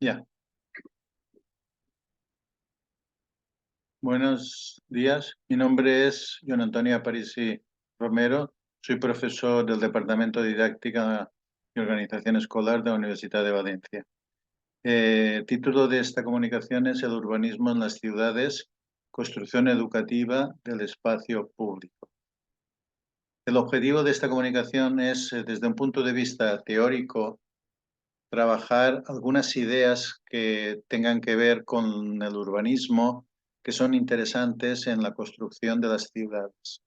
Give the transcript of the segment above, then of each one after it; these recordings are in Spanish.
Ya. Buenos días. Mi nombre es John Antonio Aparici Romero. Soy profesor del Departamento de Didáctica y Organización Escolar de la Universidad de Valencia. El título de esta comunicación es El urbanismo en las ciudades, construcción educativa del espacio público. El objetivo de esta comunicación es, desde un punto de vista teórico, trabajar algunas ideas que tengan que ver con el urbanismo, que son interesantes en la construcción de las ciudades.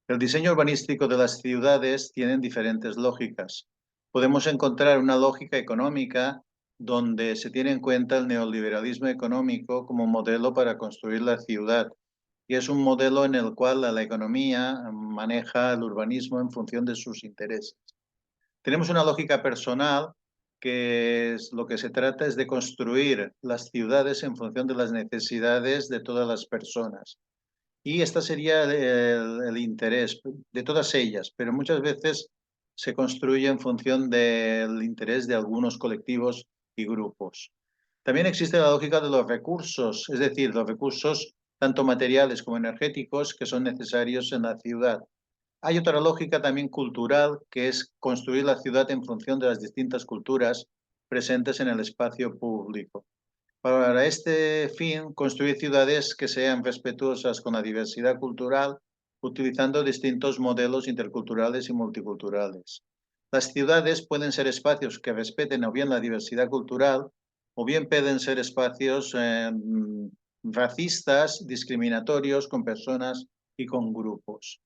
El diseño urbanístico de las ciudades tiene diferentes lógicas. Podemos encontrar una lógica económica donde se tiene en cuenta el neoliberalismo económico como modelo para construir la ciudad. Y es un modelo en el cual la economía maneja el urbanismo en función de sus intereses. Tenemos una lógica personal que es, lo que se trata es de construir las ciudades en función de las necesidades de todas las personas. Y este sería el interés de todas ellas, pero muchas veces se construye en función del interés de algunos colectivos y grupos. También existe la lógica de los recursos, es decir, los recursos tanto materiales como energéticos que son necesarios en la ciudad. Hay otra lógica también cultural, que es construir la ciudad en función de las distintas culturas presentes en el espacio público. Para este fin, construir ciudades que sean respetuosas con la diversidad cultural, utilizando distintos modelos interculturales y multiculturales. Las ciudades pueden ser espacios que respeten o bien la diversidad cultural, o bien pueden ser espacios racistas, discriminatorios con personas y con grupos.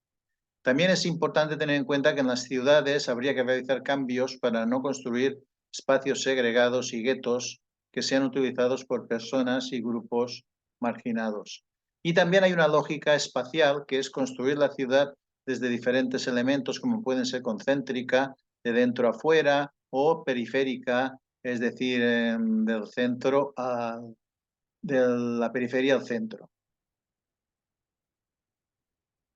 También es importante tener en cuenta que en las ciudades habría que realizar cambios para no construir espacios segregados y guetos que sean utilizados por personas y grupos marginados. Y también hay una lógica espacial, que es construir la ciudad desde diferentes elementos, como pueden ser concéntrica, de dentro a fuera, o periférica, es decir, del centro de la periferia al centro.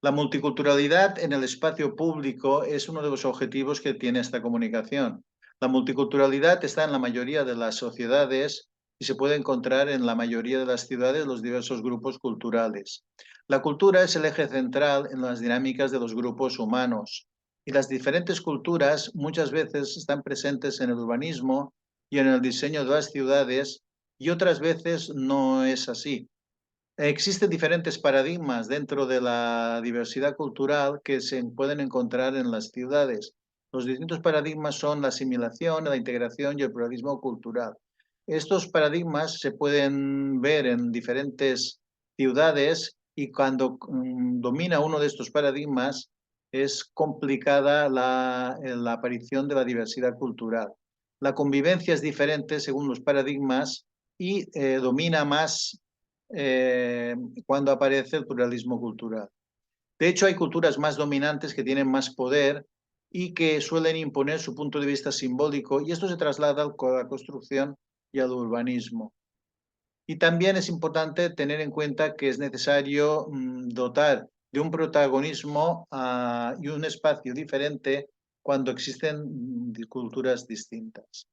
La multiculturalidad en el espacio público es uno de los objetivos que tiene esta comunicación. La multiculturalidad está en la mayoría de las sociedades y se puede encontrar en la mayoría de las ciudades los diversos grupos culturales. La cultura es el eje central en las dinámicas de los grupos humanos y las diferentes culturas muchas veces están presentes en el urbanismo y en el diseño de las ciudades y otras veces no es así. Existen diferentes paradigmas dentro de la diversidad cultural que se pueden encontrar en las ciudades. Los distintos paradigmas son la asimilación, la integración y el pluralismo cultural. Estos paradigmas se pueden ver en diferentes ciudades y cuando domina uno de estos paradigmas es complicada la aparición de la diversidad cultural. La convivencia es diferente según los paradigmas y domina más eh, cuando aparece el pluralismo cultural. De hecho, hay culturas más dominantes que tienen más poder y que suelen imponer su punto de vista simbólico, y esto se traslada a la construcción y al urbanismo. Y también es importante tener en cuenta que es necesario dotar de un protagonismo y un espacio diferente cuando existen culturas distintas.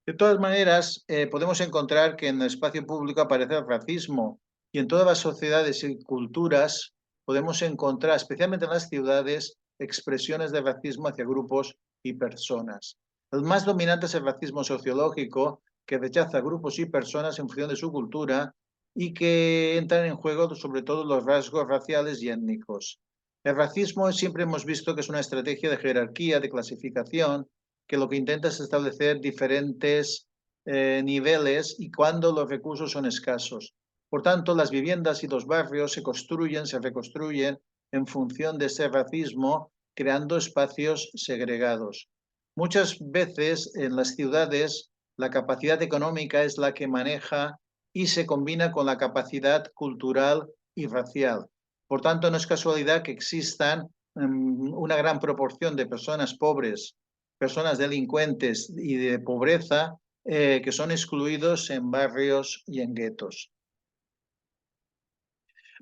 De todas maneras, podemos encontrar que en el espacio público aparece el racismo y en todas las sociedades y culturas podemos encontrar, especialmente en las ciudades, expresiones de racismo hacia grupos y personas. El más dominante es el racismo sociológico, que rechaza grupos y personas en función de su cultura y que entran en juego sobre todo los rasgos raciales y étnicos. El racismo siempre hemos visto que es una estrategia de jerarquía, de clasificación, que lo que intenta es establecer diferentes niveles y cuando los recursos son escasos. Por tanto, las viviendas y los barrios se construyen, se reconstruyen en función de ese racismo, creando espacios segregados. Muchas veces en las ciudades la capacidad económica es la que maneja y se combina con la capacidad cultural y racial. Por tanto, no es casualidad que existan una gran proporción de personas pobres, personas delincuentes y de pobreza que son excluidos en barrios y en guetos.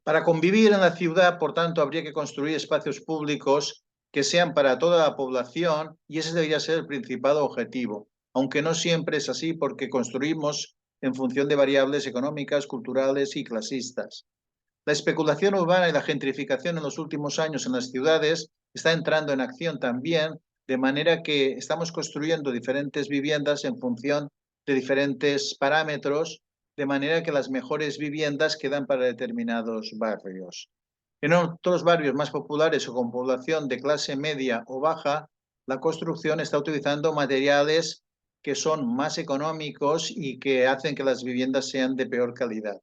Para convivir en la ciudad, por tanto, habría que construir espacios públicos que sean para toda la población y ese debería ser el principal objetivo. aunque no siempre es así porque construimos en función de variables económicas, culturales y clasistas. La especulación urbana y la gentrificación en los últimos años en las ciudades está entrando en acción también, de manera que estamos construyendo diferentes viviendas en función de diferentes parámetros, de manera que las mejores viviendas quedan para determinados barrios. En otros barrios más populares o con población de clase media o baja, la construcción está utilizando materiales que son más económicos y que hacen que las viviendas sean de peor calidad.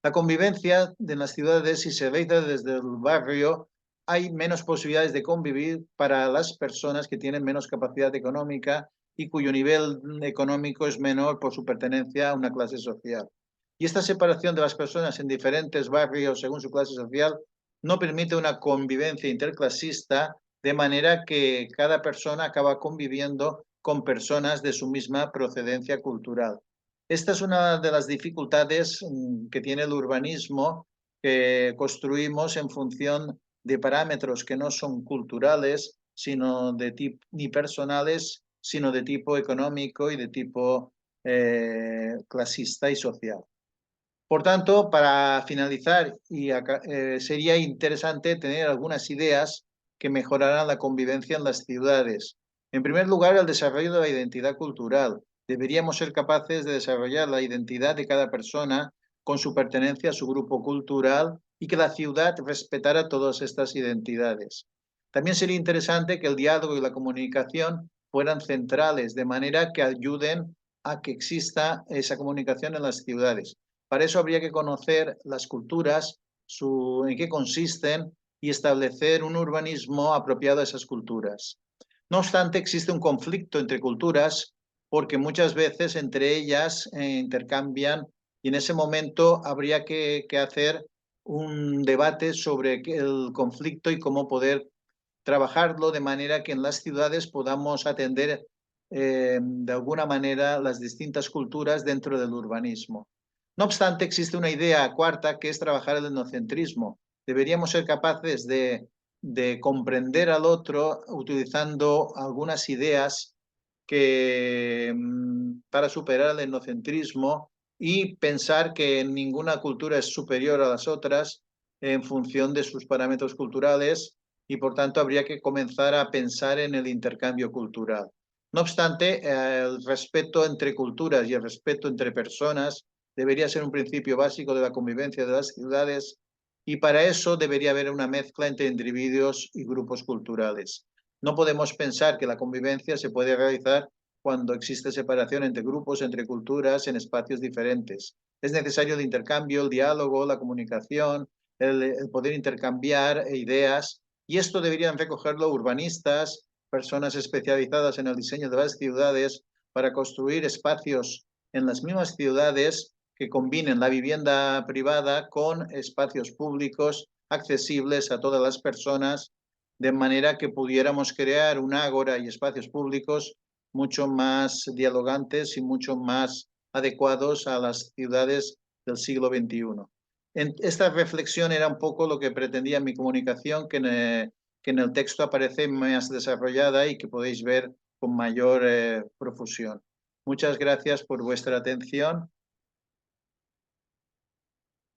La convivencia en las ciudades, si se realiza desde el barrio, hay menos posibilidades de convivir para las personas que tienen menos capacidad económica y cuyo nivel económico es menor por su pertenencia a una clase social. Y esta separación de las personas en diferentes barrios según su clase social no permite una convivencia interclasista, de manera que cada persona acaba conviviendo con personas de su misma procedencia cultural. Esta es una de las dificultades que tiene el urbanismo, que construimos en función de parámetros que no son culturales, sino de tipo, ni personales, sino de tipo económico y de tipo clasista y social. Por tanto, para finalizar, sería interesante tener algunas ideas que mejoraran la convivencia en las ciudades. En primer lugar, el desarrollo de la identidad cultural. Deberíamos ser capaces de desarrollar la identidad de cada persona con su pertenencia a su grupo cultural y que la ciudad respetara todas estas identidades. También sería interesante que el diálogo y la comunicación fueran centrales, de manera que ayuden a que exista esa comunicación en las ciudades. Para eso habría que conocer las culturas, en qué consisten y establecer un urbanismo apropiado a esas culturas. No obstante, existe un conflicto entre culturas porque muchas veces entre ellas intercambian y en ese momento habría que hacer un debate sobre el conflicto y cómo poder trabajarlo de manera que en las ciudades podamos atender de alguna manera las distintas culturas dentro del urbanismo. No obstante, existe una idea cuarta que es trabajar el etnocentrismo. Deberíamos ser capaces de comprender al otro utilizando algunas ideas que, para superar el etnocentrismo y pensar que ninguna cultura es superior a las otras en función de sus parámetros culturales y por tanto habría que comenzar a pensar en el intercambio cultural. No obstante, el respeto entre culturas y el respeto entre personas debería ser un principio básico de la convivencia de las ciudades y para eso debería haber una mezcla entre individuos y grupos culturales. No podemos pensar que la convivencia se puede realizar cuando existe separación entre grupos, entre culturas, en espacios diferentes. Es necesario el intercambio, el diálogo, la comunicación, el poder intercambiar ideas y esto deberían recogerlo urbanistas, personas especializadas en el diseño de las ciudades para construir espacios en las mismas ciudades que combinen la vivienda privada con espacios públicos accesibles a todas las personas, de manera que pudiéramos crear un ágora y espacios públicos mucho más dialogantes y mucho más adecuados a las ciudades del siglo XXI. Esta reflexión era un poco lo que pretendía mi comunicación, que en el texto aparece más desarrollada y que podéis ver con mayor profusión. Muchas gracias por vuestra atención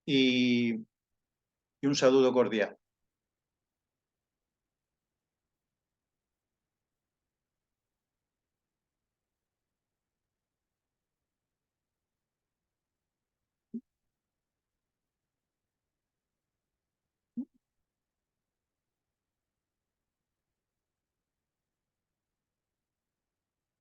y un saludo cordial.